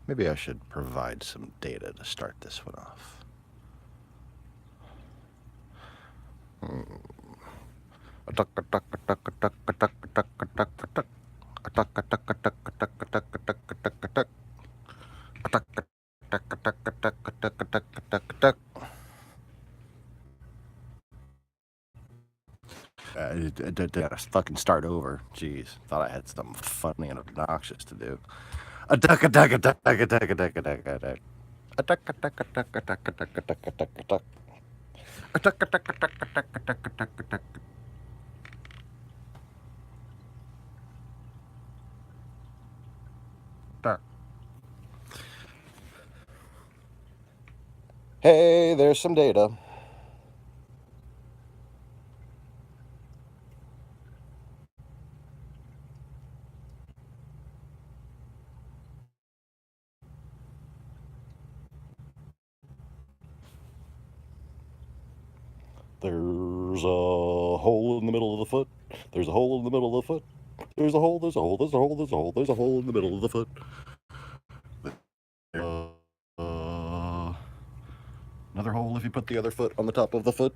Maybe I should provide some data to start this one off. Gotta fucking start over. Jeez, thought I had something funny and obnoxious to do. A duck, a duck, a duck, a duck, a duck, a duck, a duck. A duck, a duck, a duck, a duck, a duck, a duck, a duck, a duck. A duck, a duck, a duck, a duck, a duck, a duck, a duck. Duck. Hey, there's some data. There's a hole in the middle of the foot. There's a hole in the middle of the foot. There's a hole, there's a hole, there's a hole, there's a hole, there's a hole in the middle of the foot. Another hole if you put the other foot on the top of the foot.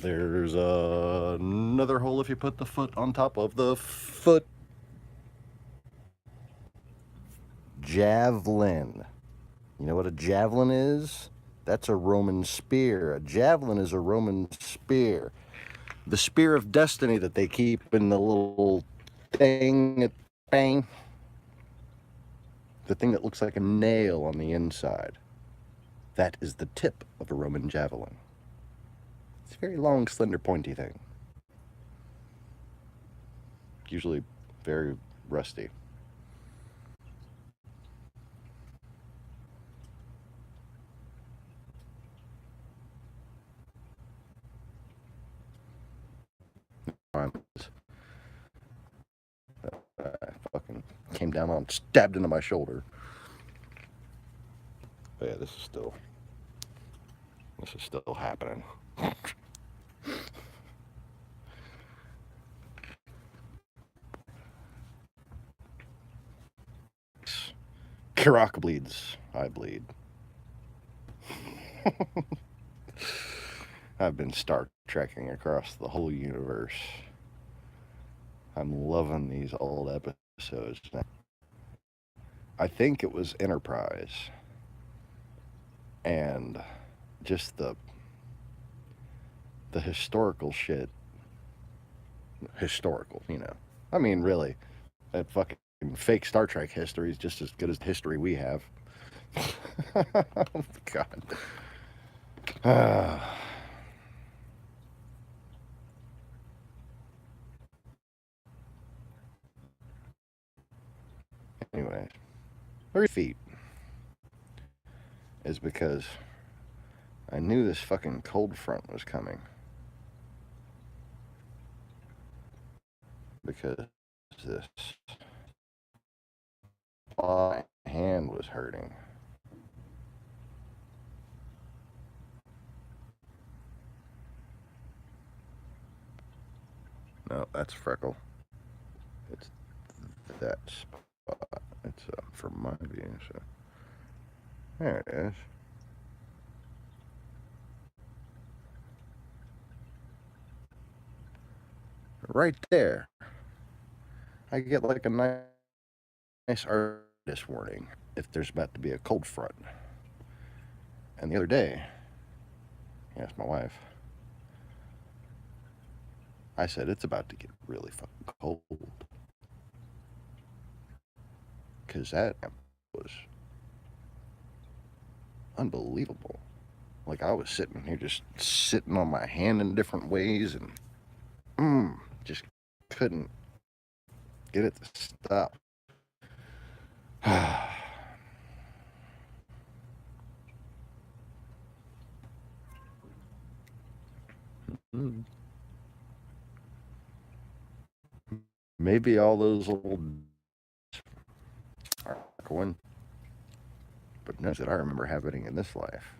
There's another hole if you put the foot on top of the foot. Javelin. You know what a javelin is? That's a Roman spear. A javelin is a Roman spear. The spear of destiny that they keep in the little thing, bang. The thing that looks like a nail on the inside. That is the tip of a Roman javelin. It's a very long, slender, pointy thing. Usually very rusty. I fucking came down on, stabbed into my shoulder. But yeah, this is still happening. Kirok bleeds. I bleed. I've been Star Trekking across the whole universe. I'm loving these old episodes now. I think it was Enterprise. And just the historical shit. Historical, you know. I mean, really, that fucking fake Star Trek history is just as good as the history we have. Oh, God. Anyways, 30 feet is because I knew this fucking cold front was coming. Because this my hand was hurting. No, that's Freckle. It's that spot. It's from my view. So there it is. Right there. I get like a nice artist warning if there's about to be a cold front. And the other day, I asked my wife. I said it's about to get really fucking cold. Because that was unbelievable. Like I was sitting here just sitting on my hand in different ways and just couldn't get it to stop. Maybe all those old are going, but none that I remember happening in this life.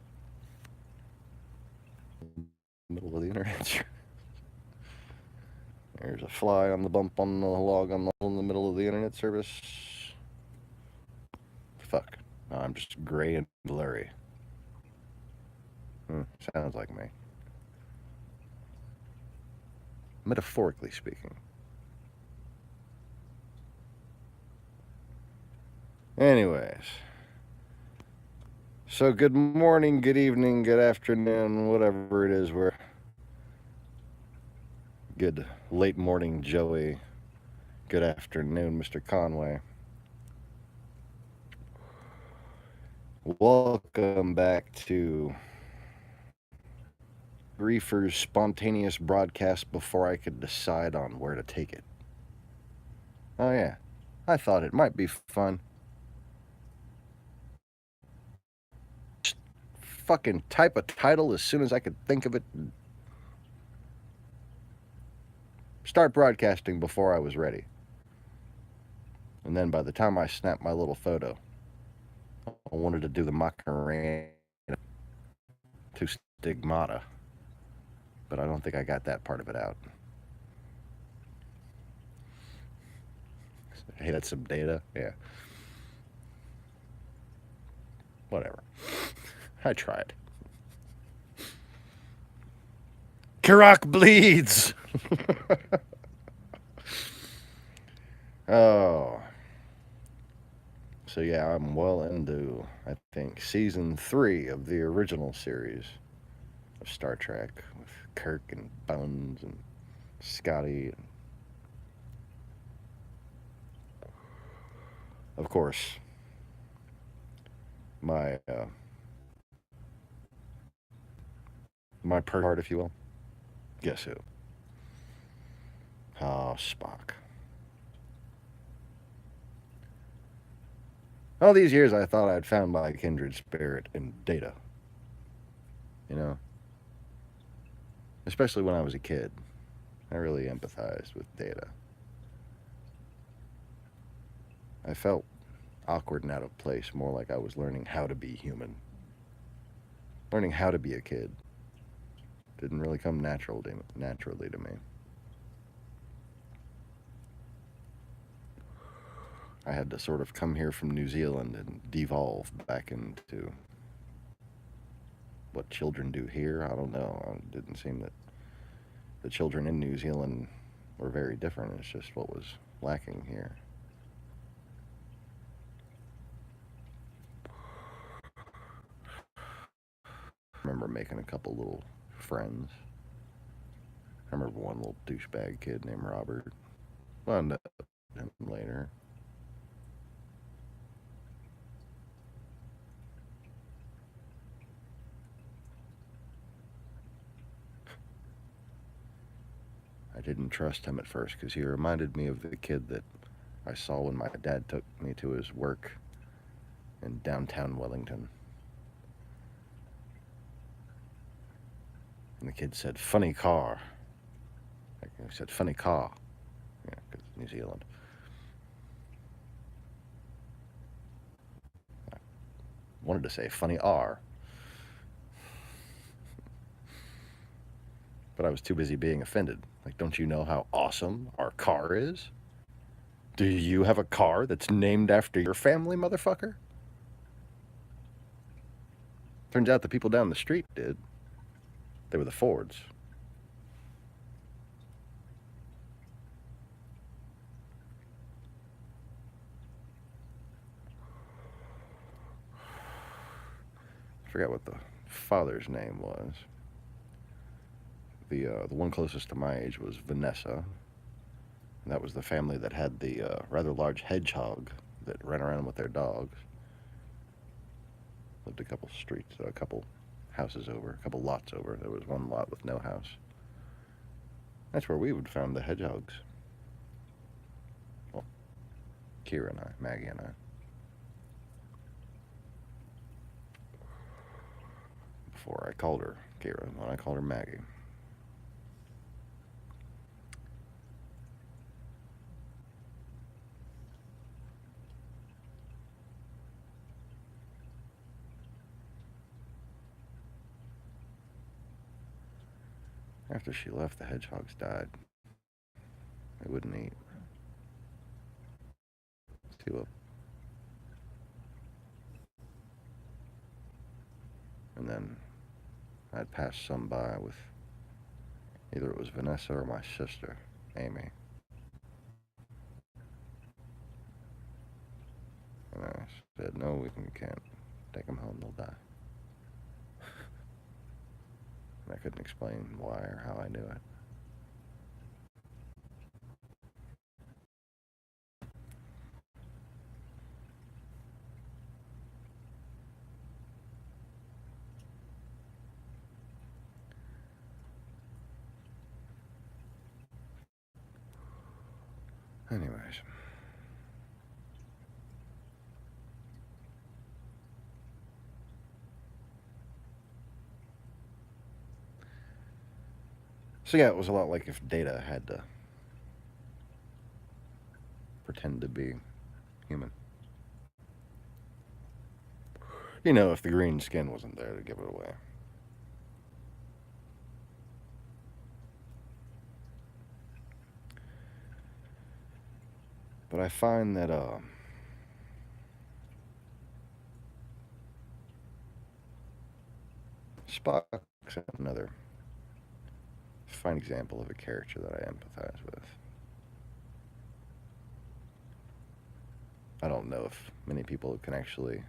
Middle of the internet. There's a fly on the bump on the log on the hole in the middle of the internet service. Fuck. No, I'm just gray and blurry. Sounds like me. Metaphorically speaking. Anyways. So good morning, good evening, good afternoon, whatever it is. We're good late morning, Joey. Good afternoon, Mr. Conway. Welcome back to Griefer's spontaneous broadcast before I could decide on where to take it. Oh yeah, I thought it might be fun. Just fucking type a title as soon as I could think of it. Start broadcasting before I was ready. And then by the time I snapped my little photo, I wanted to do the Macarena to Stigmata, but I don't think I got that part of it out. Hey, that's some data. Yeah. Whatever. I tried. Karak bleeds! Oh. So yeah, I'm well into, I think, season 3 of the original series of Star Trek with Kirk and Bones and Scotty. And of course, my part, if you will. Guess who? Oh, Spock. All these years I thought I'd found my kindred spirit in Data. You know? Especially when I was a kid. I really empathized with Data. I felt awkward and out of place, more like I was learning how to be human. Learning how to be a kid. Didn't really come naturally to me. I had to sort of come here from New Zealand and devolve back into what children do here. I don't know. It didn't seem that the children in New Zealand were very different. It's just what was lacking here. I remember making a couple little friends. I remember one little douchebag kid named Robert. Wound up with him later. I didn't trust him at first because he reminded me of the kid that I saw when my dad took me to his work in downtown Wellington. And the kid said, "Funny car." He said, "Funny car." Yeah, because New Zealand. I wanted to say funny R. But I was too busy being offended. Like, don't you know how awesome our car is? Do you have a car that's named after your family, motherfucker? Turns out the people down the street did. They were the Fords. I forgot what the father's name was. The one closest to my age was Vanessa. And that was the family that had the rather large hedgehog that ran around with their dogs. Lived a couple streets, a couple houses over, a couple lots over. There was one lot with no house. That's where we would find the hedgehogs. Well, Kira and I, Maggie and I. Before I called her Kira, when I called her Maggie. After she left, the hedgehogs died. They wouldn't eat. See what? And then I'd pass some by with either it was Vanessa or my sister, Amy. And I said, no, we can't take them home, they'll die. And I couldn't explain why or how I knew it. Anyways. So yeah, it was a lot like if Data had to pretend to be human. You know, if the green skin wasn't there to give it away. But I find that Spock's another fine example of a character that I empathize with. I don't know if many people can actually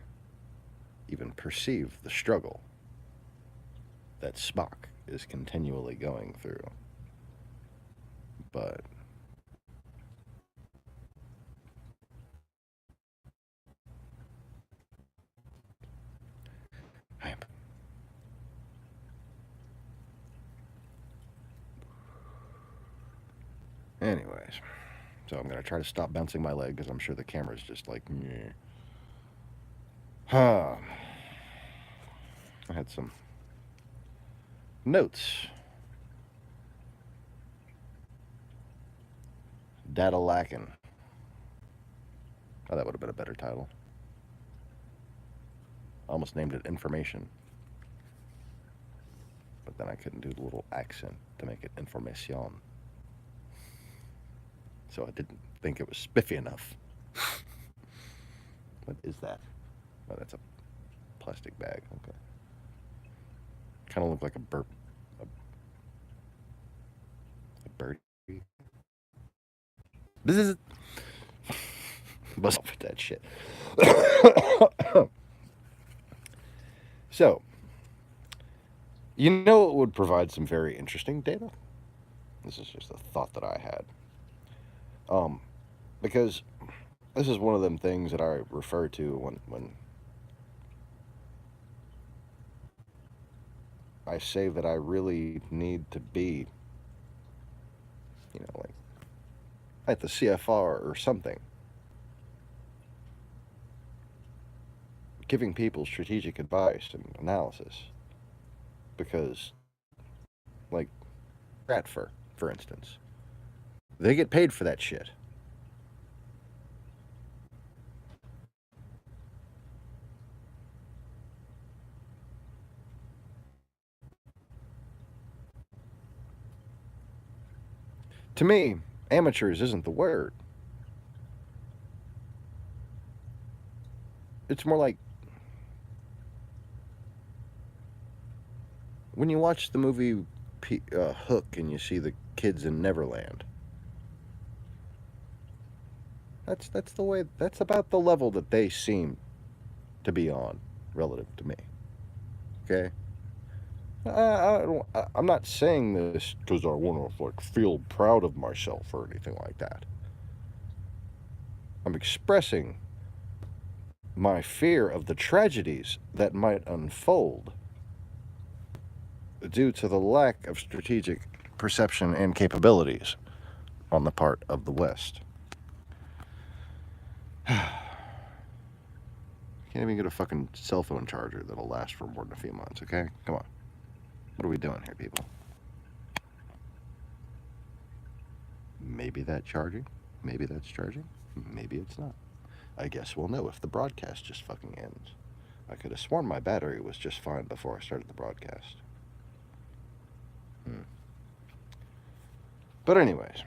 even perceive the struggle that Spock is continually going through. But I am. Anyways, so I'm going to try to stop bouncing my leg because I'm sure the camera's just like, meh. I had some notes. Data lacking. Oh, that would have been a better title. I almost named it Information. But then I couldn't do the little accent to make it Information. So I didn't think it was spiffy enough. What is that? Oh, that's a plastic bag. Okay. Kind of look like a bird. A birdie. This is. Bust off with that shit. So, you know, it would provide some very interesting data. This is just a thought that I had. Because this is one of them things that I refer to when I say that I really need to be, you know, like at the CFR or something, giving people strategic advice and analysis. Because, like, Stratfor, for instance, they get paid for that shit. To me, amateurs isn't the word. It's more like when you watch the movie Hook and you see the kids in Neverland. That's the way. That's about the level that they seem to be on, relative to me. Okay. I'm not saying this because I want to like feel proud of myself or anything like that. I'm expressing my fear of the tragedies that might unfold due to the lack of strategic perception and capabilities on the part of the West. Can't even get a fucking cell phone charger that'll last for more than a few months, okay? Come on. What are we doing here, people? Maybe that's charging. Maybe that's charging. Maybe it's not. I guess we'll know if the broadcast just fucking ends. I could have sworn my battery was just fine before I started the broadcast. But anyways,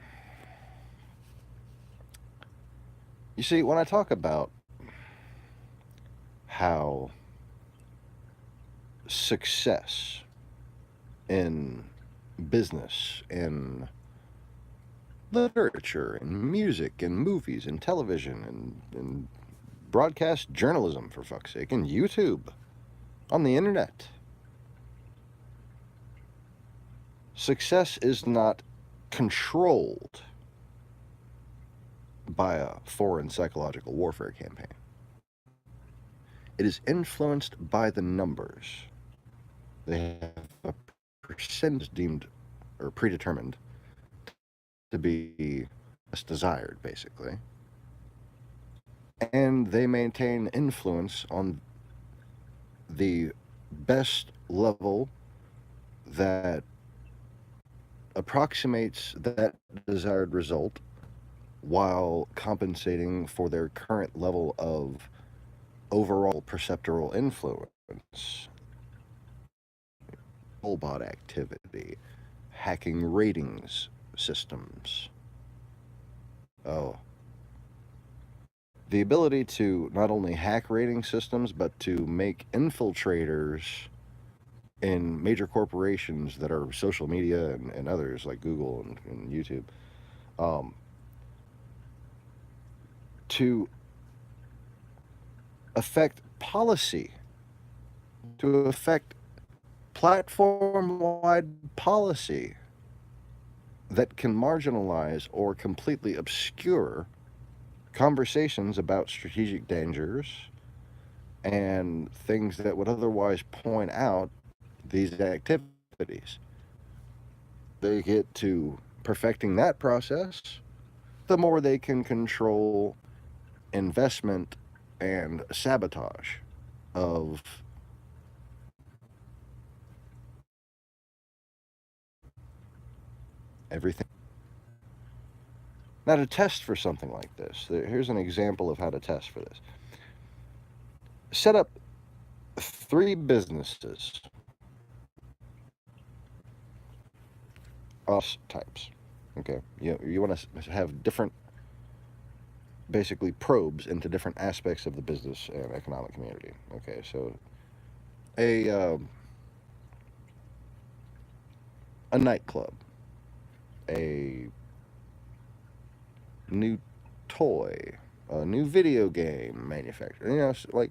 You see, when I talk about how success in business, in literature, in music, in movies, in television, in broadcast journalism, for fuck's sake, in YouTube, on the internet, success is not controlled by a foreign psychological warfare campaign. It is influenced by the numbers. They have a percentage deemed or predetermined to be as desired, basically. And they maintain influence on the best level that approximates that desired result while compensating for their current level of overall perceptual influence. Bot activity, hacking ratings systems. Oh. The ability to not only hack rating systems, but to make infiltrators in major corporations that are social media and others like Google and YouTube, to affect policy, to affect platform-wide policy that can marginalize or completely obscure conversations about strategic dangers and things that would otherwise point out these activities. They get to perfecting that process, the more they can control investment and sabotage of everything. Now, to test for something like this, here's an example of how to test for this. Set up 3 businesses, types. Okay, you want to have different, basically, probes into different aspects of the business and economic community. Okay, so a nightclub, a new toy, a new video game manufacturer, you know, like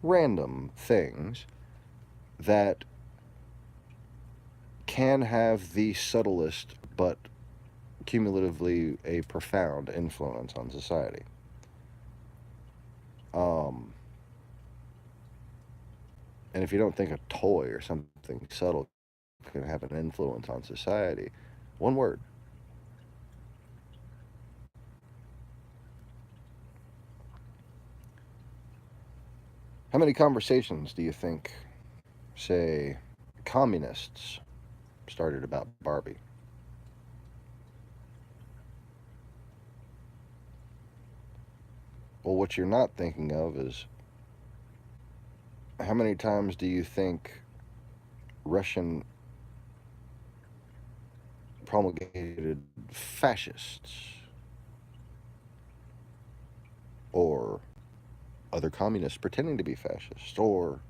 random things that can have the subtlest but cumulatively a profound influence on society. And if you don't think a toy or something subtle can have an influence on society, one word: how many conversations do you think, say, communists started about Barbie? Well, what you're not thinking of is, how many times do you think Russian promulgated fascists or other communists pretending to be fascists or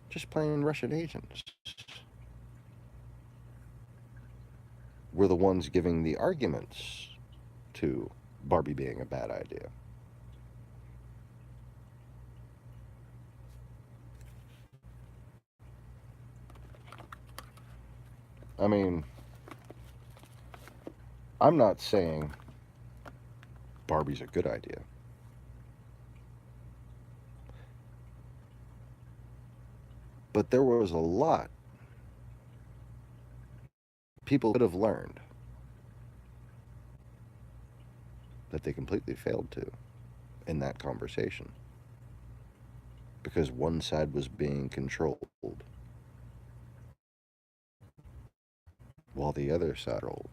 just plain Russian agents were the ones giving the arguments to Barbie being a bad idea? I mean, I'm not saying Barbie's a good idea. But there was a lot people could have learned that they completely failed to in that conversation because one side was being controlled while the other side rolled.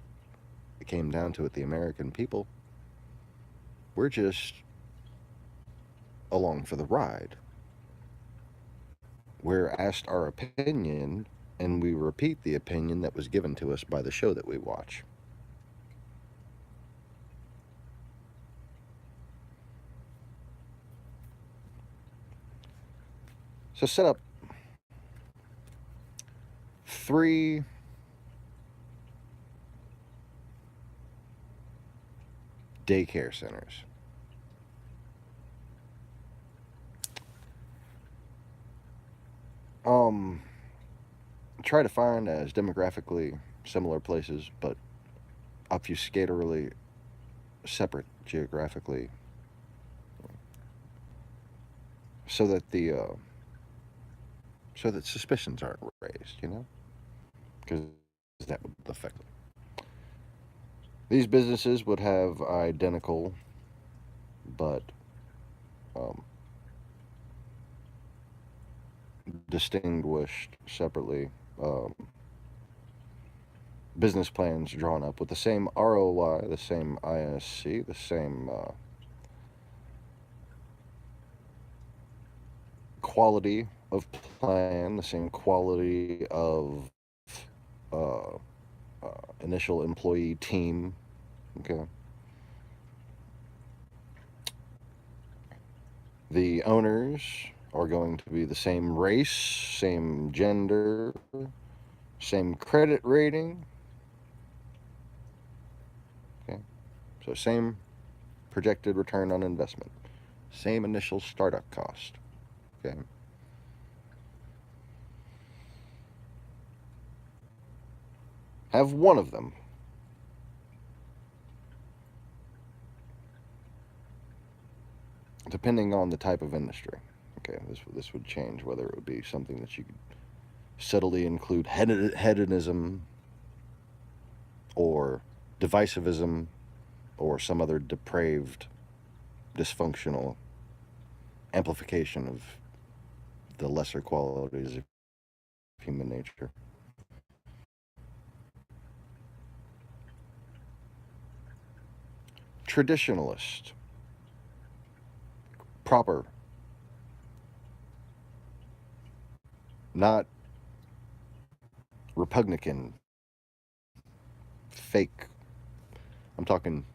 It came down to it, the American people, we're just along for the ride. We're asked our opinion, and we repeat the opinion that was given to us by the show that we watch. So set up 3 daycare centers. Try to find as demographically similar places, but obfuscatorily separate geographically, so that suspicions aren't raised, because that would affect them. These businesses would have identical, but distinguished separately business plans drawn up with the same ROI, the same ISC, the same quality of plan, the same quality of initial employee team. Okay. The owners are going to be the same race, same gender, same credit rating. Okay. So same projected return on investment, same initial startup cost. Okay. Have one of them depending on the type of industry. Okay, this would change whether it would be something that you could subtly include hedonism or divisivism or some other depraved, dysfunctional amplification of the lesser qualities of human nature. Traditionalist, proper, not Republican, fake. I'm talking,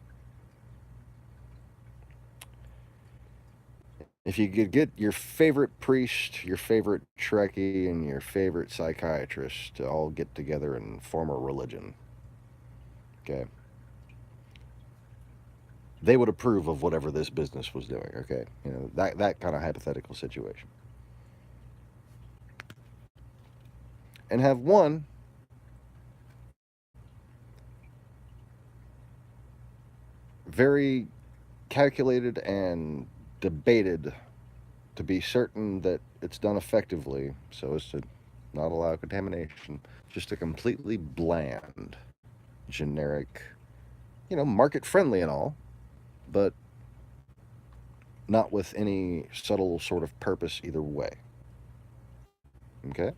if you could get your favorite priest, your favorite Trekkie, and your favorite psychiatrist to all get together and form a religion, okay, they would approve of whatever this business was doing, okay? That kind of hypothetical situation. And have one very calculated and debated to be certain that it's done effectively so as to not allow contamination. Just a completely bland, generic, market friendly and all, but not with any subtle sort of purpose either way. Okay?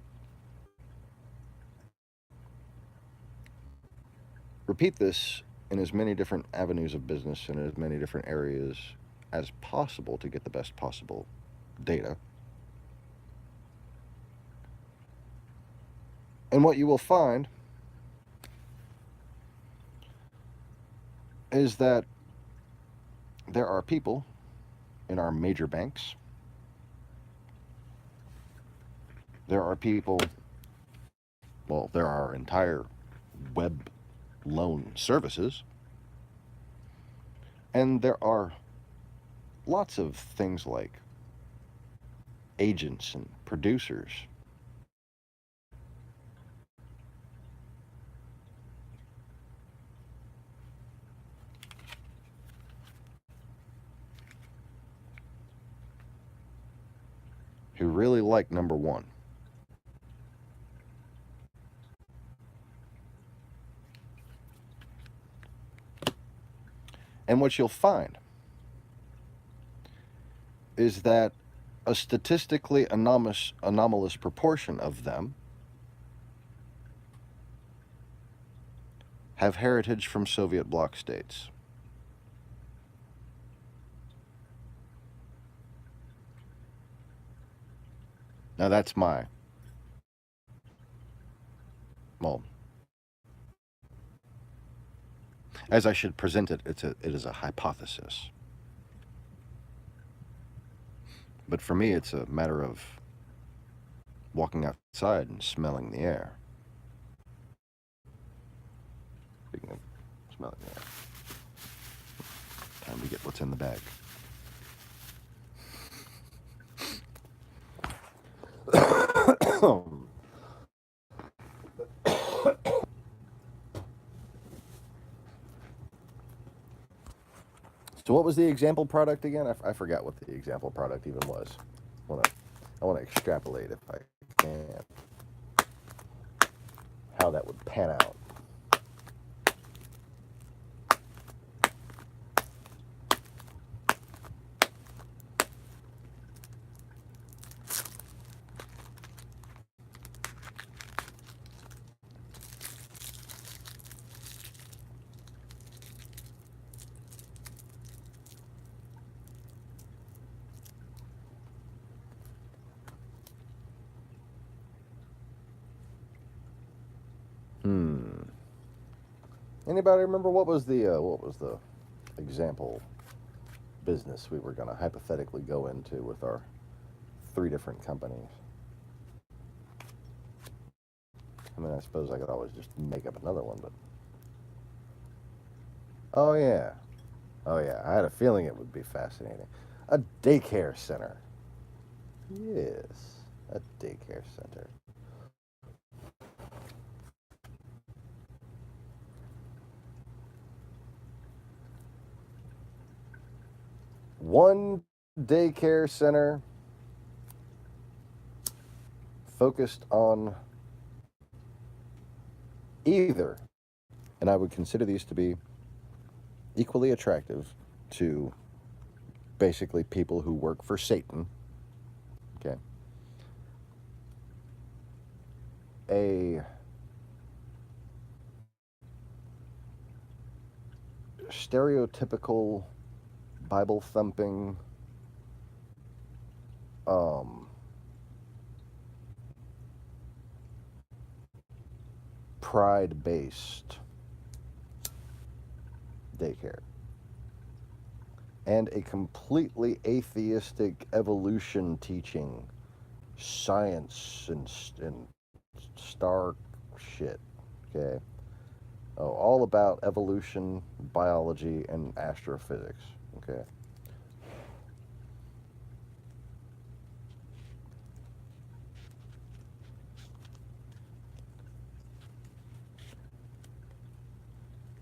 Repeat this in as many different avenues of business and as many different areas as possible to get the best possible data. And what you will find is that there are people in our major banks, there are people, well, there are entire web loan services, and there are lots of things like agents and producers who really like number one. And what you'll find is that a statistically anomalous proportion of them have heritage from Soviet bloc states. Now that's well, as I should present it, it is a hypothesis. But for me, it's a matter of walking outside and smelling the air. Speaking of smelling the air, time to get what's in the bag. So what was the example product again? I forgot what the example product even was. I want to extrapolate if I can how that would pan out. Anybody remember what was the example business we were going to hypothetically go into with our 3 different companies? I mean, I suppose I could always just make up another one, but oh yeah, I had a feeling it would be fascinating. A daycare center. Yes, a daycare center. One daycare center focused on either, and I would consider these to be equally attractive to basically people who work for Satan. Okay. A stereotypical Bible thumping pride based daycare, and a completely atheistic evolution teaching science and star shit. Okay. Oh, all about evolution, biology, and astrophysics. Okay.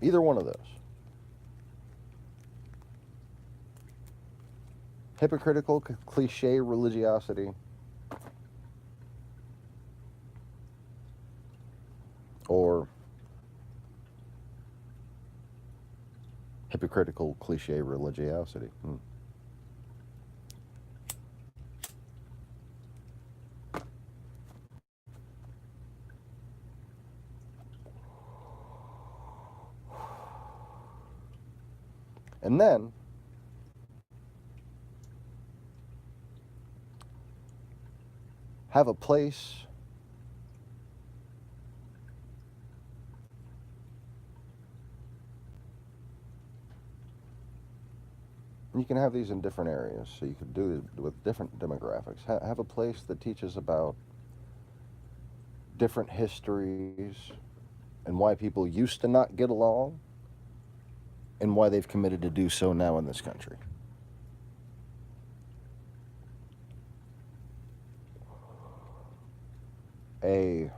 Either one of those. Hypocritical, cliche religiosity, or hypocritical, cliche religiosity. And then have a place you can have these in different areas, so you could do it with different demographics. Have a place that teaches about different histories and why people used to not get along and why they've committed to do so now in this country. A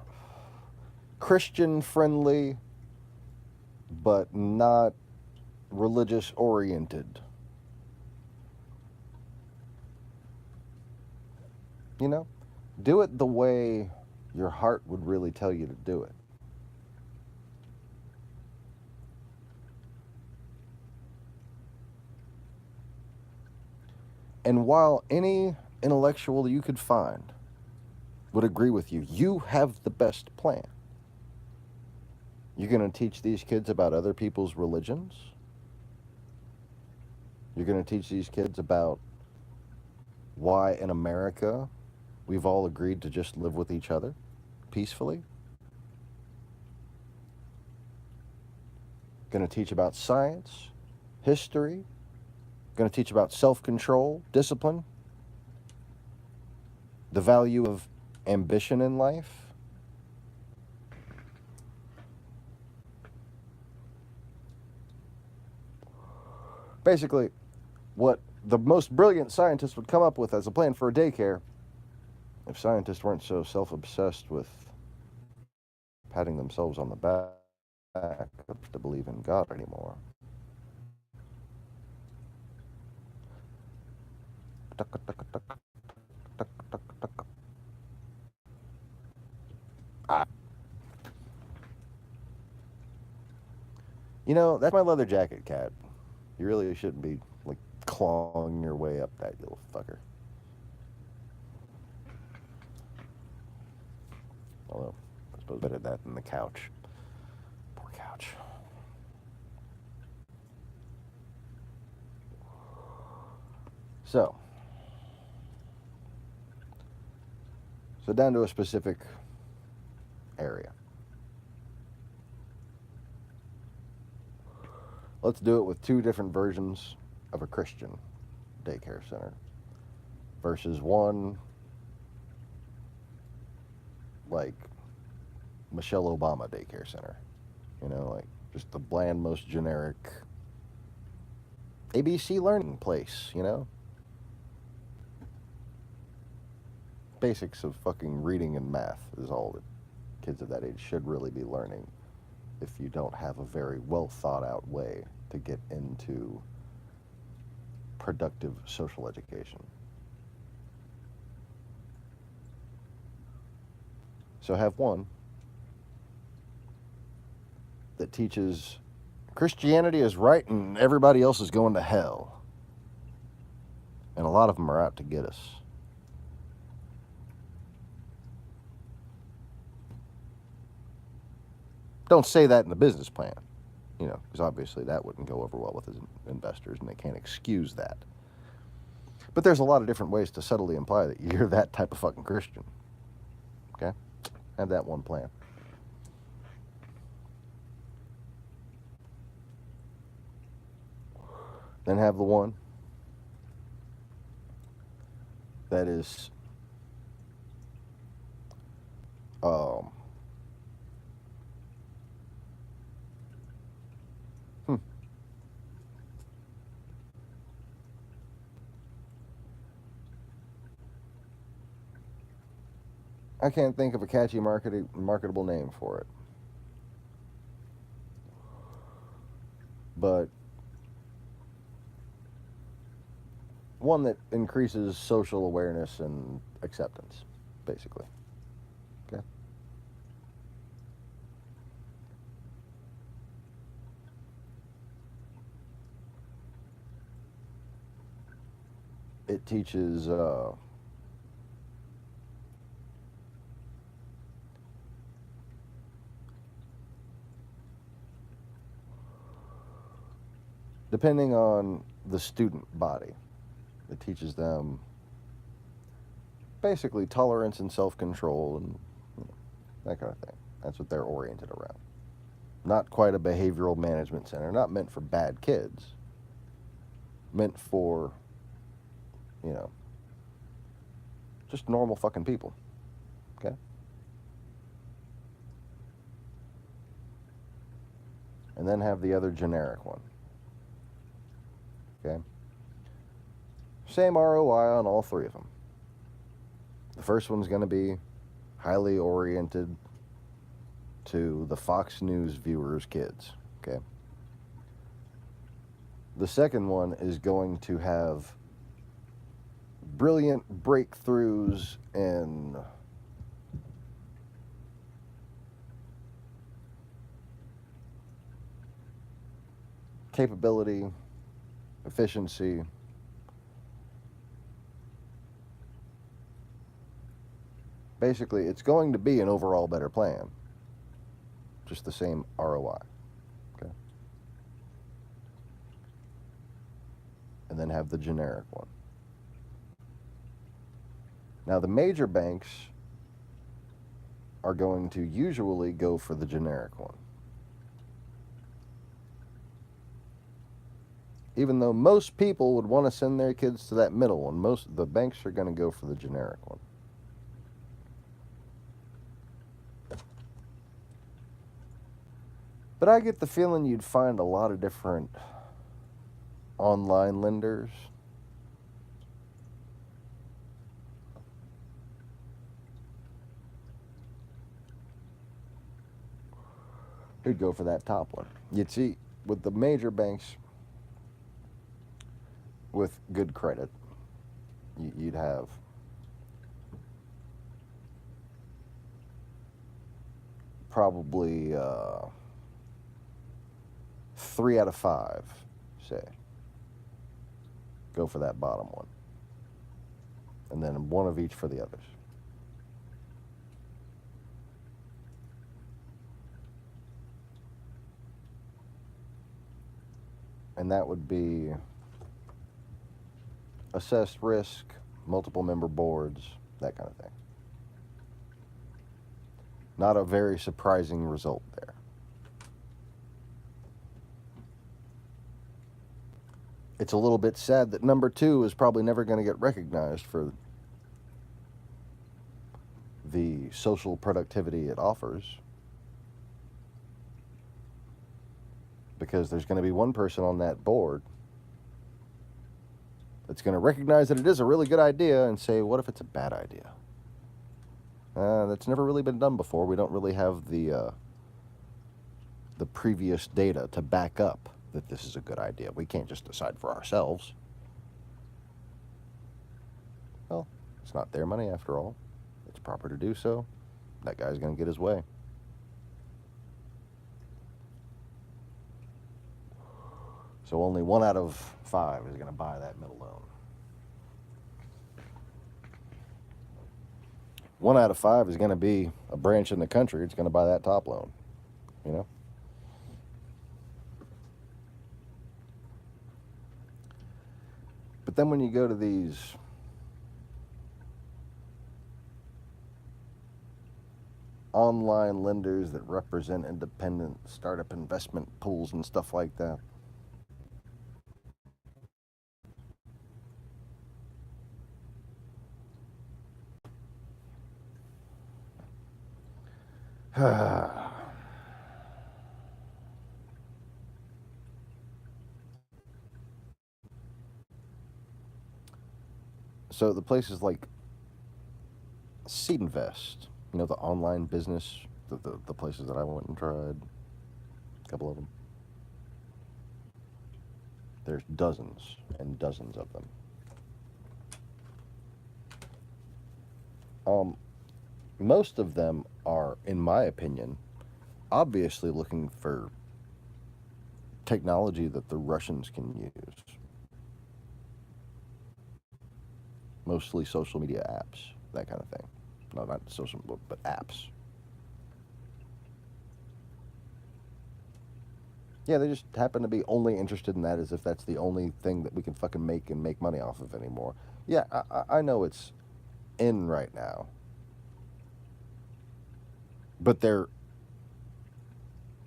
Christian-friendly but not religious-oriented. You know? Do it the way your heart would really tell you to do it. And while any intellectual you could find would agree with you, you have the best plan. You're going to teach these kids about other people's religions. You're going to teach these kids about why in America we've all agreed to just live with each other peacefully. Going to teach about science, history. Going to teach about self-control, discipline, the value of ambition in life, basically, what the most brilliant scientists would come up with as a plan for a daycare, if scientists weren't so self-obsessed with patting themselves on the back to believe in God anymore. You know, that's my leather jacket, cat. You really shouldn't be, like, clawing your way up that little fucker. Although, I suppose better that than the couch. Poor couch. So down to a specific area. Let's do it with two different versions of a Christian daycare center versus one like Michelle Obama daycare center. You know, like just the bland, most generic ABC learning place, you know? Basics of fucking reading and math is all that kids of that age should really be learning if you don't have a very well thought out way to get into productive social education. So have one that teaches Christianity is right and everybody else is going to hell. And a lot of them are out to get us. Don't say that in the business plan, you know, because obviously that wouldn't go over well with his investors and they can't excuse that. But there's a lot of different ways to subtly imply that you're that type of fucking Christian. Okay? Have that one plan. Then have the one that is I can't think of a catchy marketable name for it. But one that increases social awareness and acceptance, basically. Okay? It teaches depending on the student body, it teaches them basically tolerance and self-control and that kind of thing. That's what they're oriented around. Not quite a behavioral management center, not meant for bad kids, meant for, you know, just normal fucking people. Okay? And then have the other generic one. Okay? Same ROI on all three of them. The first one's going to be highly oriented to the Fox News viewers' kids. Okay? The second one is going to have brilliant breakthroughs in capability, efficiency, basically it's going to be an overall better plan, just the same ROI. Okay? And then have the generic one. Now the major banks are going to usually go for the generic one. Even though most people would want to send their kids to that middle one, most of the banks are going to go for the generic one. But I get the feeling you'd find a lot of different online lenders who'd go for that top one. You'd see with the major banks with good credit, you'd have probably 3 out of 5, say, go for that bottom one. And then one of each for the others. And that would be assessed risk, multiple member boards, that kind of thing. Not a very surprising result there. It's a little bit sad that number 2 is probably never going to get recognized for the social productivity it offers, because there's going to be one person on that board that's going to recognize that it is a really good idea and say, what if it's a bad idea? That's never really been done before. We don't really have the previous data to back up that this is a good idea. We can't just decide for ourselves. Well, it's not their money after all. It's proper to do so. That guy's going to get his way. So only 1 out of 5 is going to buy that middle loan. 1 out of 5 is going to be a branch in the country. It's going to buy that top loan, you know? But then when you go to these online lenders that represent independent startup investment pools and stuff like that, so the places like Seed Invest, you know, the online business, the places that I went and tried, a couple of them. There's dozens and dozens of them. Most of them are, in my opinion, obviously looking for technology that the Russians can use. Mostly social media apps, that kind of thing. No, not social, but apps. Yeah, they just happen to be only interested in that as if that's the only thing that we can fucking make and make money off of anymore. Yeah, I know it's in right now, but they're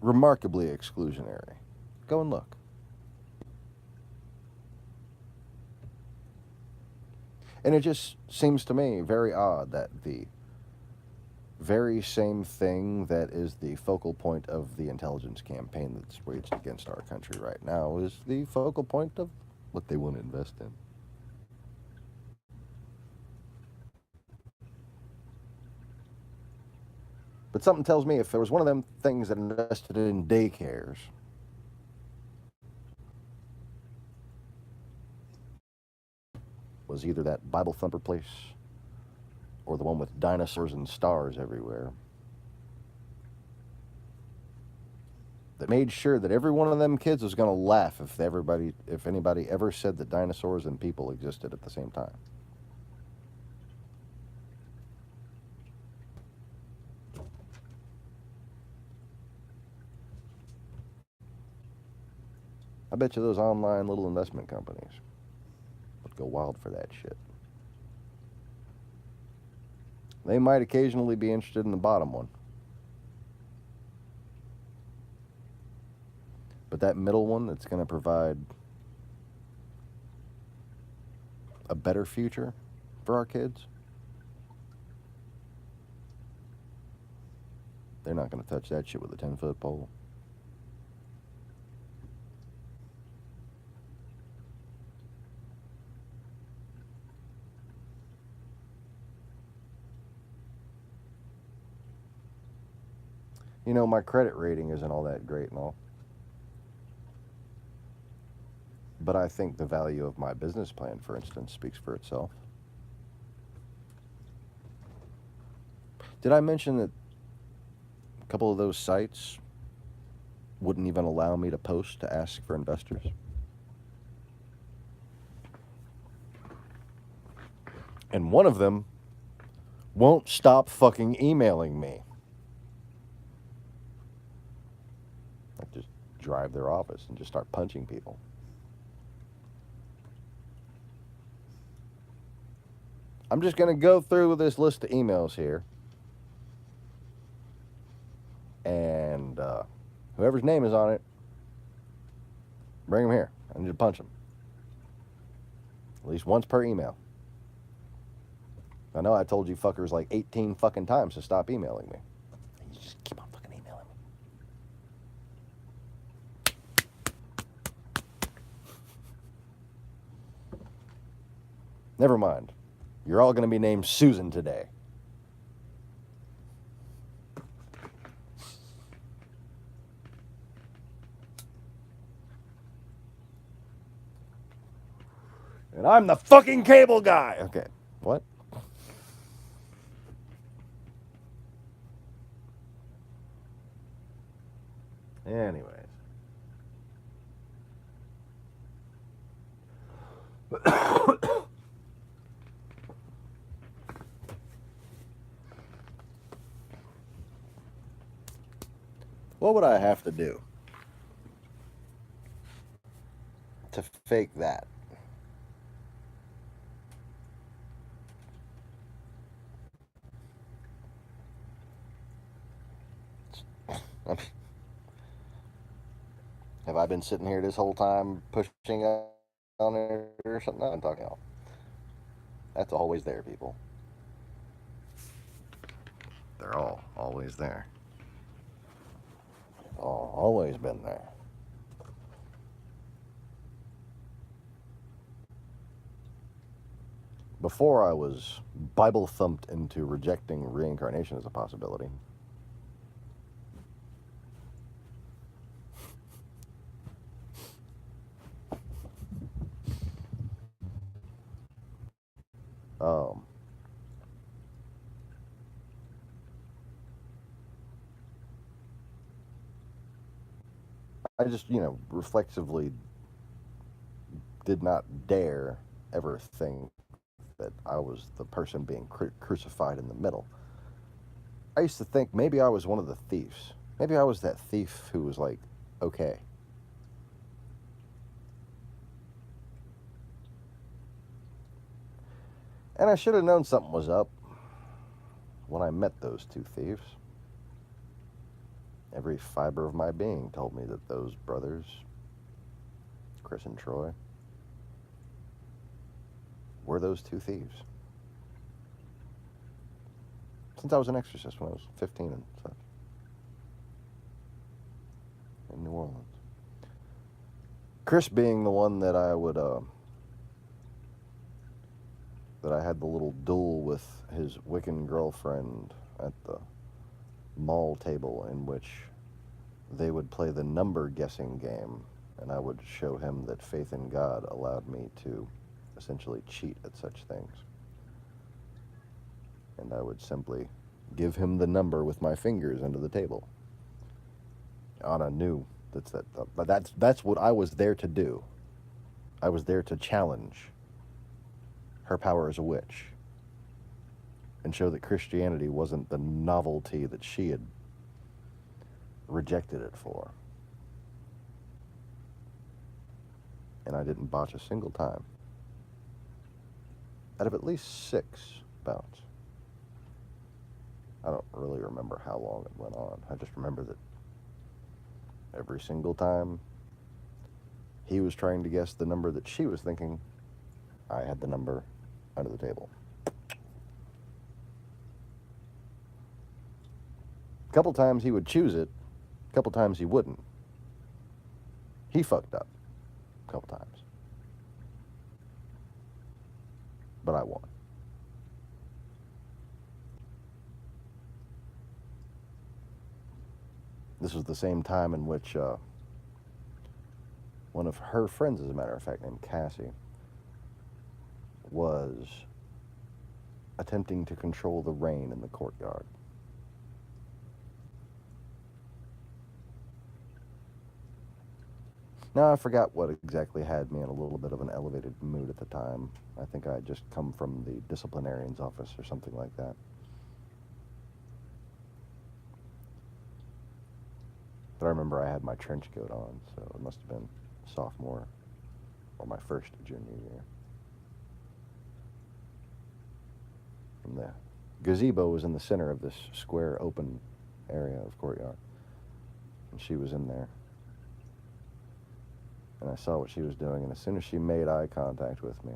remarkably exclusionary. Go and look. And it just seems to me very odd that the very same thing that is the focal point of the intelligence campaign that's waged against our country right now is the focal point of what they want to invest in. But something tells me if there was one of them things that invested in daycares, was either that Bible Thumper place or the one with dinosaurs and stars everywhere, that made sure that every one of them kids was going to laugh if anybody ever said that dinosaurs and people existed at the same time. I bet you those online little investment companies would go wild for that shit. They might occasionally be interested in the bottom one. But that middle one that's going to provide a better future for our kids, they're not going to touch that shit with a 10-foot pole. You know, my credit rating isn't all that great and all. But I think the value of my business plan, for instance, speaks for itself. Did I mention that a couple of those sites wouldn't even allow me to post to ask for investors? And one of them won't stop fucking emailing me. I just drive their office and just start punching people. I'm just going to go through this list of emails here. And whoever's name is on it, bring them here. I need to punch them. At least once per email. I know I told you fuckers like 18 fucking times to stop emailing me. You just keep on fucking emailing me. Never mind. You're all going to be named Susan today. And I'm the fucking cable guy. Okay. What? Anyways. What would I have to do to fake that? Have I been sitting here this whole time pushing on it or something? No, I'm talking about. That's always there, people. They're all always there. Always been there. Before I was Bible thumped into rejecting reincarnation as a possibility, um, I just, reflexively did not dare ever think that I was the person being crucified in the middle. I used to think maybe I was one of the thieves. Maybe I was that thief who was like, okay. And I should have known something was up when I met those two thieves. Every fiber of my being told me that those brothers, Chris and Troy, were those two thieves. Since I was an exorcist when I was 15 and such. In New Orleans. Chris being the one that I would, that I had the little duel with his Wiccan girlfriend at the mall table in which they would play the number guessing game, and I would show him that faith in God allowed me to essentially cheat at such things. And I would simply give him the number with my fingers under the table. Anna knew but that's what I was there to do. I was there to challenge her power as a witch and show that Christianity wasn't the novelty that she had rejected it for. And I didn't botch a single time. Out of at least 6 bouts. I don't really remember how long it went on. I just remember that every single time he was trying to guess the number that she was thinking, I had the number under the table. A couple times he would choose it, a couple times he wouldn't. He fucked up a couple times. But I won. This was the same time in which one of her friends, as a matter of fact, named Cassie, was attempting to control the rain in the courtyard. Now, I forgot what exactly had me in a little bit of an elevated mood at the time. I think I had just come from the disciplinarian's office or something like that. But I remember I had my trench coat on, so it must have been sophomore or my first junior year. And the gazebo was in the center of this square open area of courtyard. And she was in there. And I saw what she was doing, and as soon as she made eye contact with me,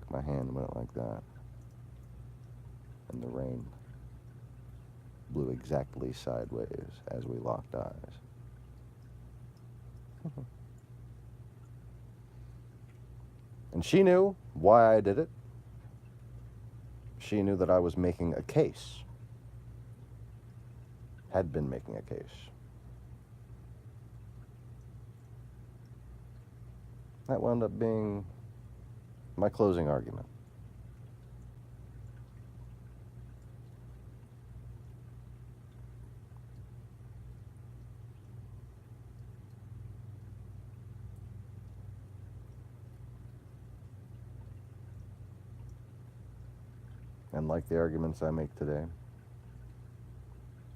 took my hand and went like that. And the rain blew exactly sideways as we locked eyes. And she knew why I did it. She knew that I was making a case. Had been making a case. That wound up being my closing argument. And like the arguments I make today,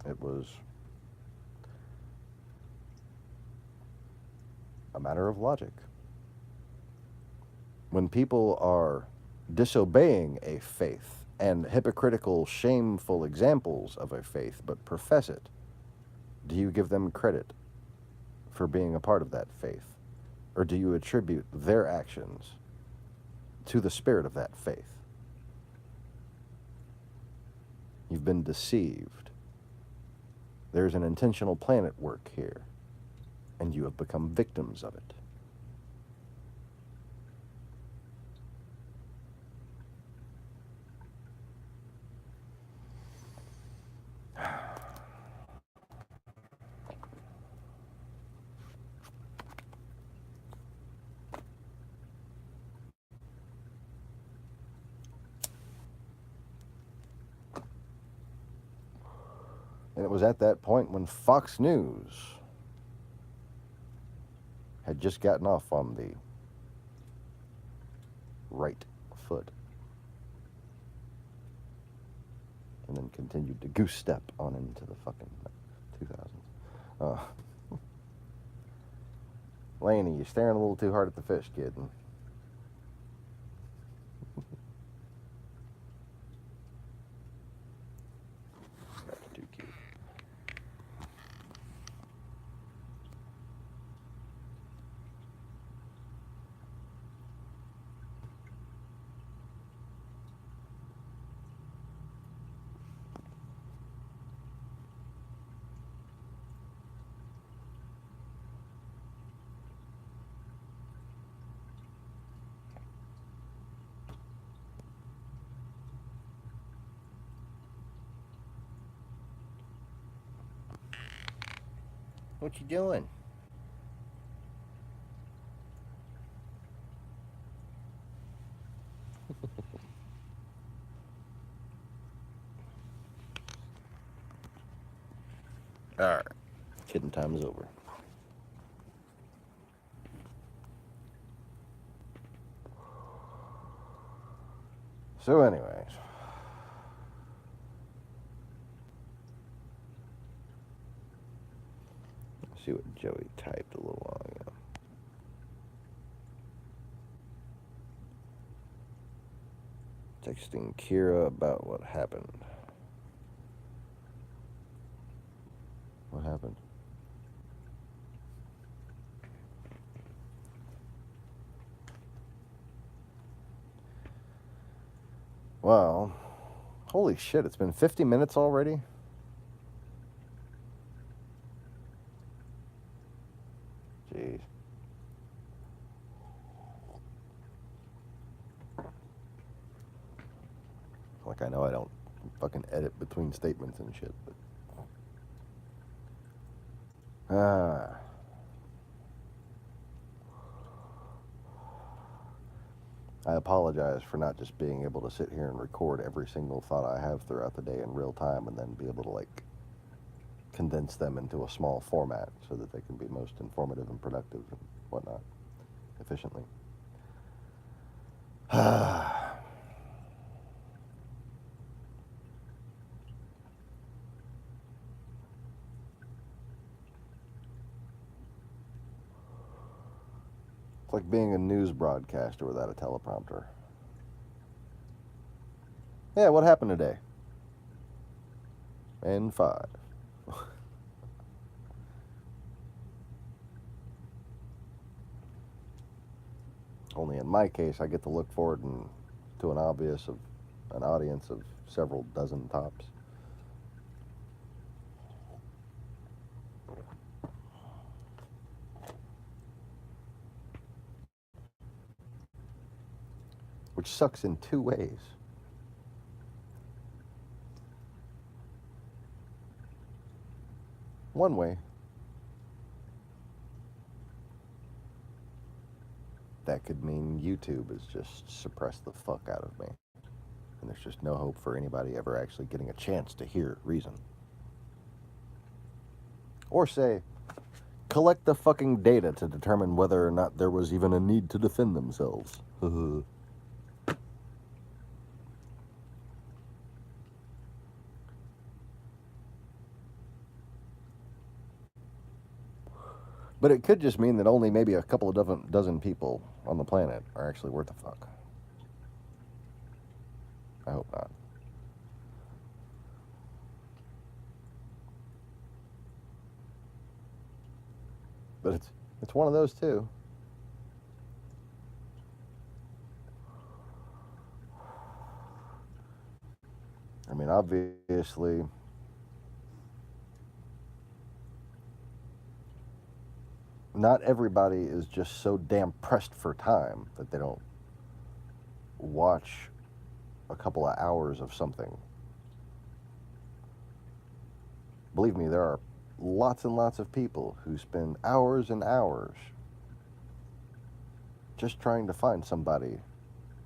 it was a matter of logic. When people are disobeying a faith and hypocritical, shameful examples of a faith but profess it, do you give them credit for being a part of that faith? Or do you attribute their actions to the spirit of that faith? You've been deceived. There's an intentional plan at work here, and you have become victims of it. And it was at that point when Fox News had just gotten off on the right foot and then continued to goose step on into the fucking 2000s. Laney, you're staring a little too hard at the fish, kid. That's too cute. What you doing? All right, kidding time is over. So anyways, let's see what Joey typed a little while ago. Texting Kira about what happened. What happened? Well, holy shit, it's been 50 minutes already? Jeez. Like, I know I don't fucking edit between statements and shit. But I apologize for not just being able to sit here and record every single thought I have throughout the day in real time and then be able to like condense them into a small format so that they can be most informative and productive and whatnot efficiently. It's like being a news broadcaster without a teleprompter. Yeah, what happened today? And 5. Only in my case, I get to look forward to an audience of several dozen tops. Which sucks in 2 ways. One way, that could mean YouTube has just suppressed the fuck out of me. And there's just no hope for anybody ever actually getting a chance to hear reason. Or say, collect the fucking data to determine whether or not there was even a need to defend themselves. But it could just mean that only maybe a couple of dozen people on the planet are actually worth a fuck. I hope not. But it's one of those too. I mean, obviously, not everybody is just so damn pressed for time that they don't watch a couple of hours of something. Believe me, there are lots and lots of people who spend hours and hours just trying to find somebody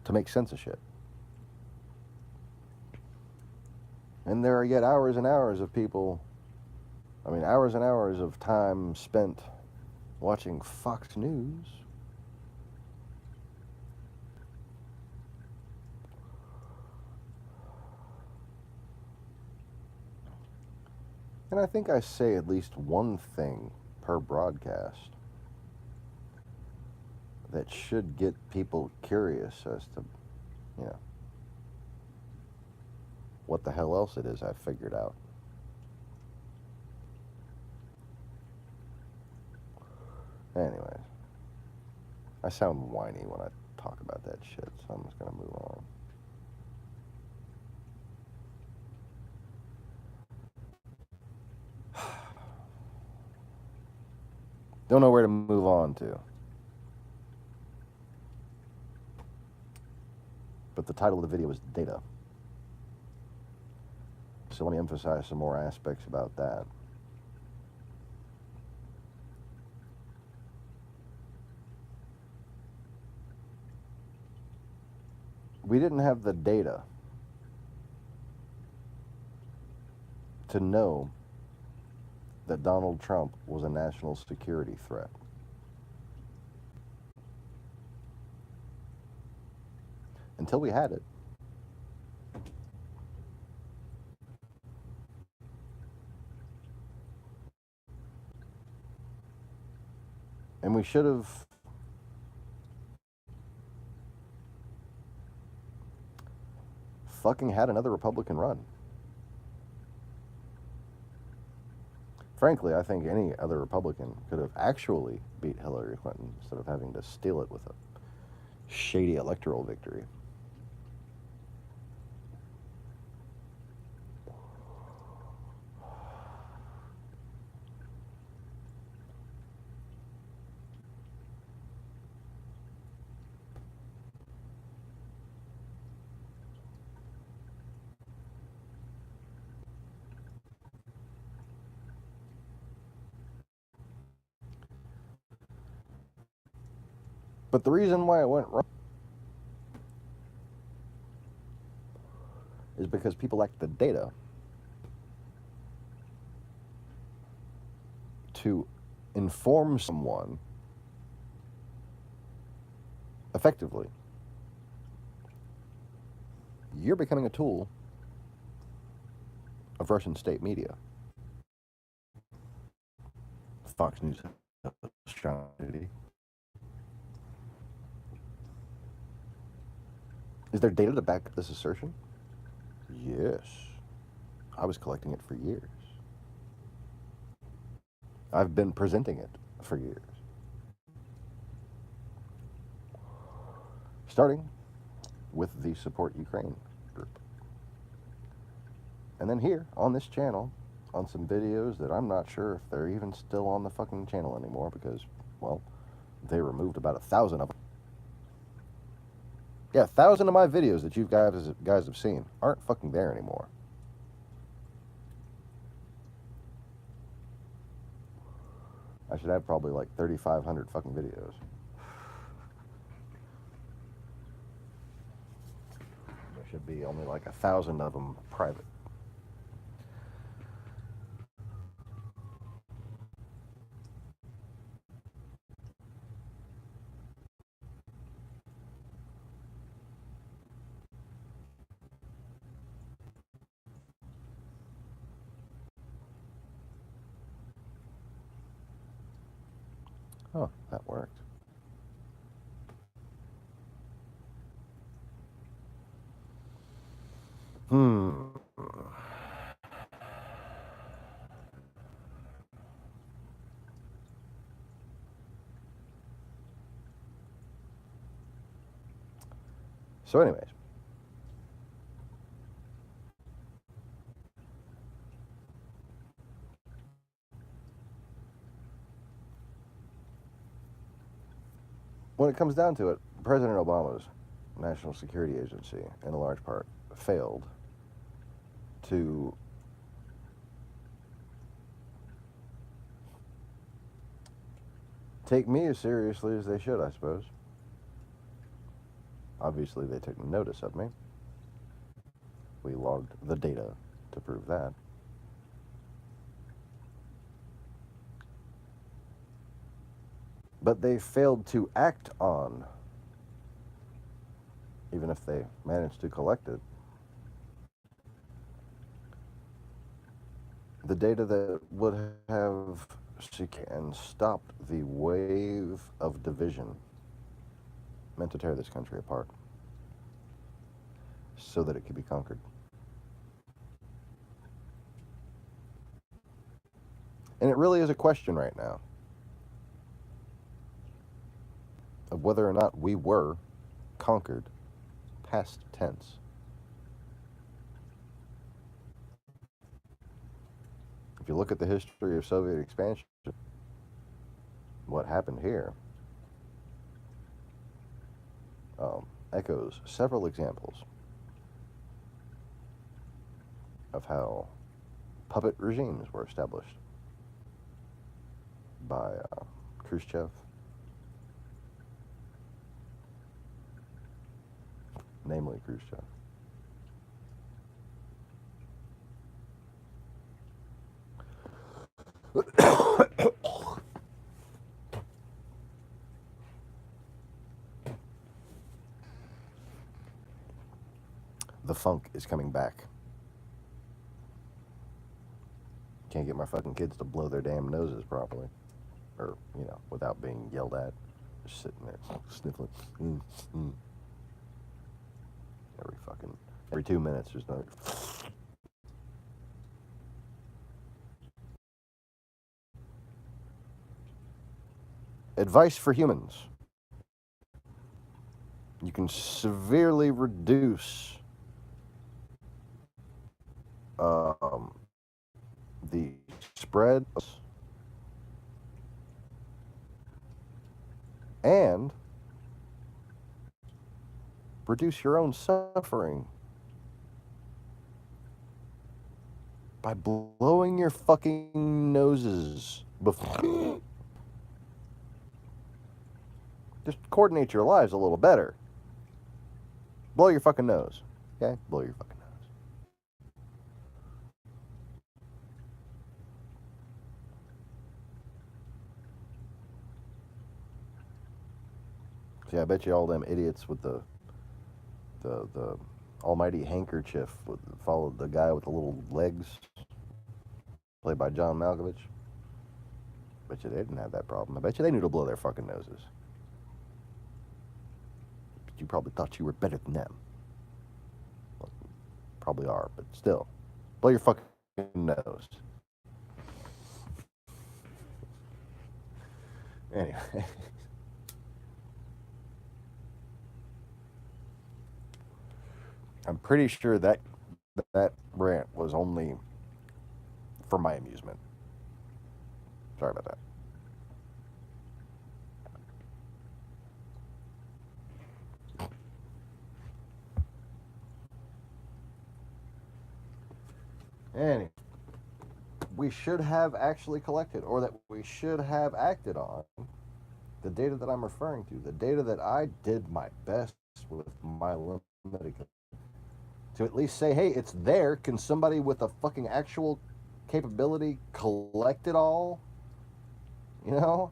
to make sense of shit. And there are yet hours and hours of people, hours and hours of time spent watching Fox News. And I think I say at least one thing per broadcast that should get people curious as to, what the hell else it is I've figured out. Anyways, I sound whiny when I talk about that shit, so I'm just gonna move on. Don't know where to move on to. But the title of the video is Data. So let me emphasize some more aspects about that. We didn't have the data to know that Donald Trump was a national security threat. Until we had it. And we should have fucking had another Republican run. Frankly, I think any other Republican could have actually beat Hillary Clinton instead of having to steal it with a shady electoral victory. But the reason why it went wrong is because people lack the data to inform someone effectively. You're becoming a tool of Russian state media. Fox News has strong duty. Is there data to back up this assertion? Yes. I was collecting it for years. I've been presenting it for years. Starting with the Support Ukraine group. And then here, on this channel, on some videos that I'm not sure if they're even still on the fucking channel anymore because, well, they removed about 1,000 of them. Yeah, 1,000 of my videos that you guys have seen aren't fucking there anymore. I should have probably like 3,500 fucking videos. There should be only like 1,000 of them private. Oh, that worked. So anyways, when it comes down to it, President Obama's National Security Agency, in a large part, failed to take me as seriously as they should, I suppose. Obviously, they took notice of me. We logged the data to prove that. But they failed to act on, even if they managed to collect it, the data that would have and stopped the wave of division meant to tear this country apart so that it could be conquered. And it really is a question right now of whether or not we were conquered, past tense. If you look at the history of Soviet expansion, what happened here echoes several examples of how puppet regimes were established by Khrushchev, namely Khrushchev. The funk is coming back. Can't get my fucking kids to blow their damn noses properly. Or, you know, without being yelled at. Just sitting there sniffling. Every 2 minutes there's another. Advice for humans. You can severely reduce the spread and reduce your own suffering by blowing your fucking noses before. Just coordinate your lives a little better. Blow your fucking nose. Okay? Blow your fucking nose. See, I bet you all them idiots with the almighty handkerchief followed the guy with the little legs, played by John Malkovich. Bet you they didn't have that problem. I bet you they knew to blow their fucking noses. But you probably thought you were better than them. Well, probably are, but still. Blow your fucking nose. Anyway. I'm pretty sure that rant was only for my amusement. Sorry about that. Anyway, we should have actually collected, or that we should have acted on, the data that I'm referring to, the data that I did my best with my limited, to at least say, hey, it's there. Can somebody with a fucking actual capability collect it all? You know?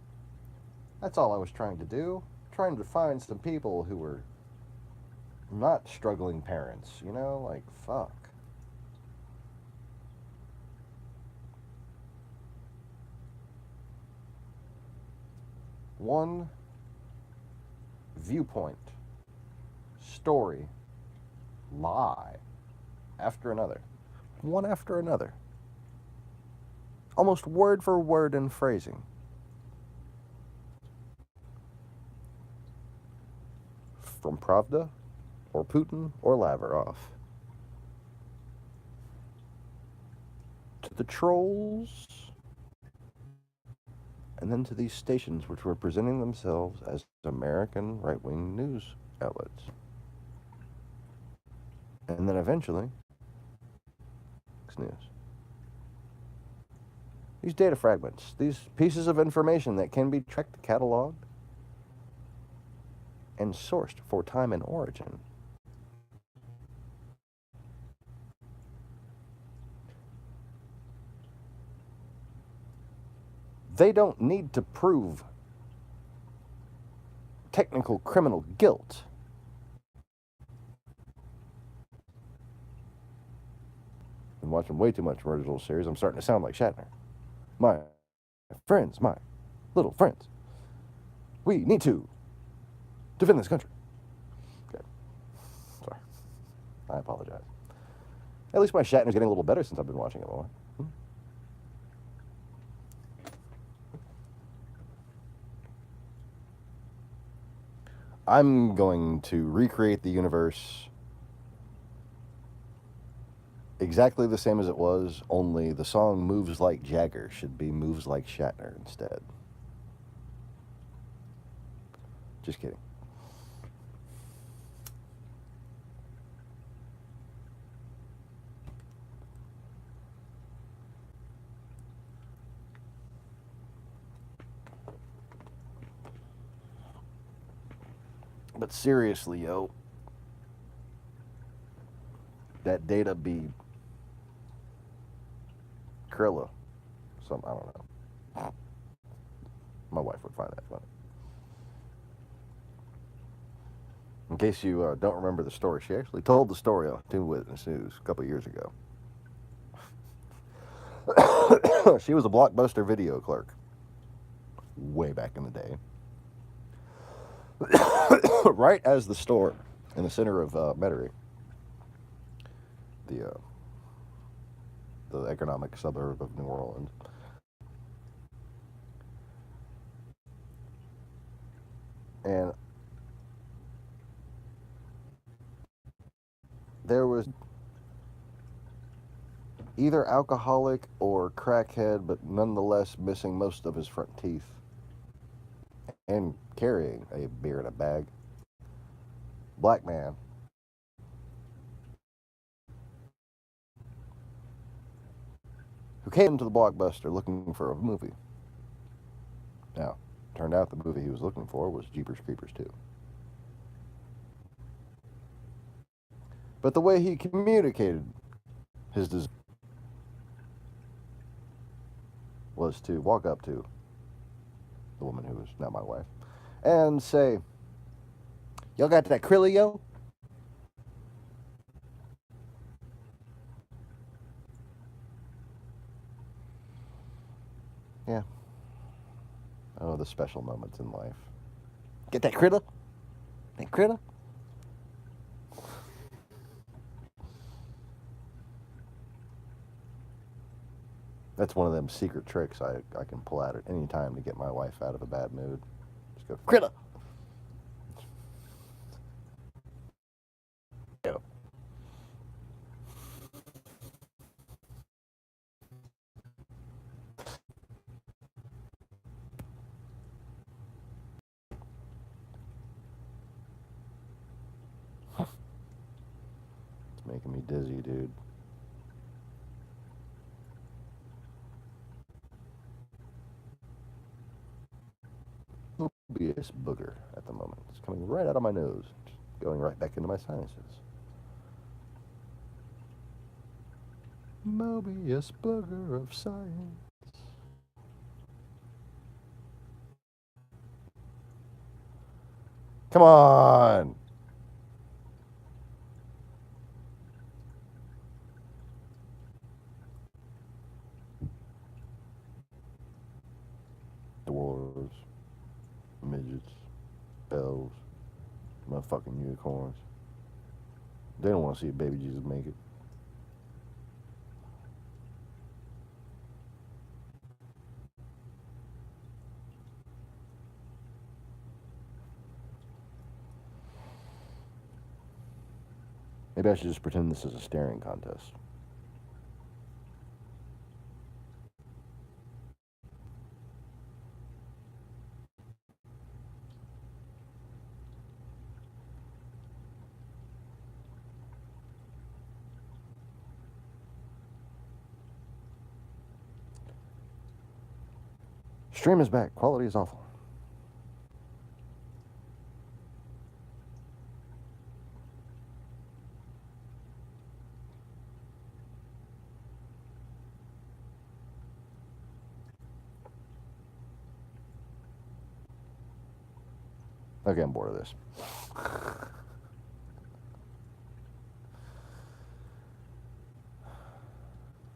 That's all I was trying to do. Trying to find some people who were not struggling parents, you know? Like, fuck. One viewpoint, story, lie after another. One after another. Almost word for word in phrasing. From Pravda, or Putin, or Lavrov. To the trolls, and then to these stations which were presenting themselves as American right-wing news outlets. And then eventually, Fox News. These data fragments, these pieces of information that can be tracked, cataloged, and sourced for time and origin. They don't need to prove technical criminal guilt. I'm watching way too much original series. I'm starting to sound like Shatner. My friends, my little friends, we need to defend this country. Okay. Sorry. I apologize. At least my Shatner's getting a little better since I've been watching it more. I'm going to recreate the universe exactly the same as it was, only the song Moves Like Jagger should be Moves Like Shatner instead. Just kidding. But seriously, yo, that data be Krilla. Some, I don't know. My wife would find that funny. In case you don't remember the story, she actually told the story on Two Witness News a couple years ago. She was a Blockbuster video clerk way back in the day. Right as the store in the center of Metairie, the economic suburb of New Orleans. And there was either alcoholic or crackhead, but nonetheless missing most of his front teeth and carrying a beer in a bag. Black man. Who came to the Blockbuster looking for a movie. Now, Turned out the movie he was looking for was Jeepers Creepers 2. But the way he communicated his desire was to walk up to the woman who was not my wife and say, "Y'all got that Krillio?" Yeah. Oh, the special moments in life. Get that critter? That critter? That's one of them secret tricks I can pull out at any time to get my wife out of a bad mood. Just go, critter! Go. It's making me dizzy, dude. Mobius booger at the moment. It's coming right out of my nose, going right back into my sinuses. Mobius booger of science. Come on! Dwarves, midgets, elves, motherfucking unicorns. They don't want to see a baby Jesus make it. Maybe I should just pretend this is a staring contest. Stream is back. Quality is awful. Okay, I'm bored of this.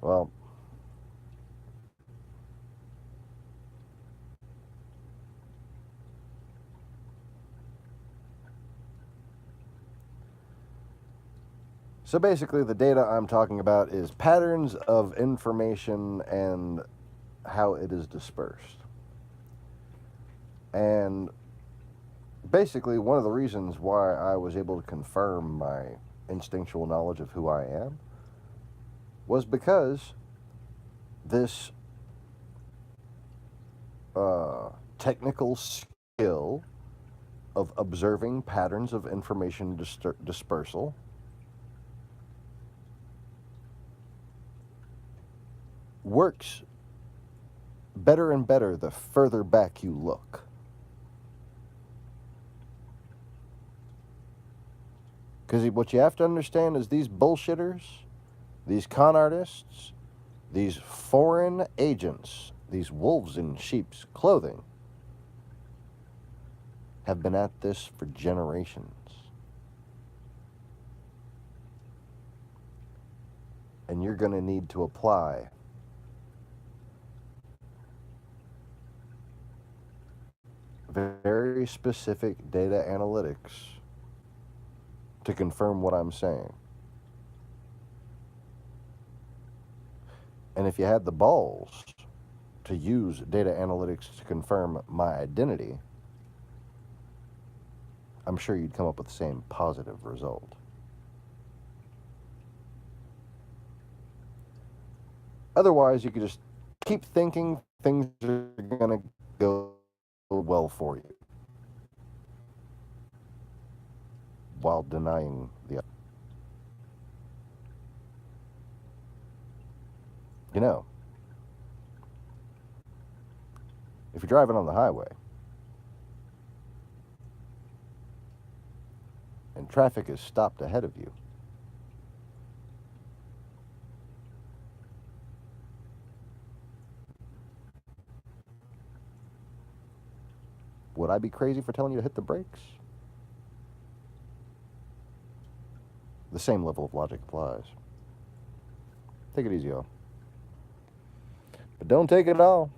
Well, so basically the data I'm talking about is patterns of information and how it is dispersed. And basically one of the reasons why I was able to confirm my instinctual knowledge of who I am was because this technical skill of observing patterns of information dispersal works better and better the further back you look. Because what you have to understand is these bullshitters, these con artists, these foreign agents, these wolves in sheep's clothing, have been at this for generations. And you're going to need to apply very specific data analytics to confirm what I'm saying. And if you had the balls to use data analytics to confirm my identity, I'm sure you'd come up with the same positive result. Otherwise, you could just keep thinking things are going to go well for you while denying the other. You know, if you're driving on the highway and traffic is stopped ahead of you. Would I be crazy for telling you to hit the brakes? The same level of logic applies. Take it easy, y'all. But don't take it all.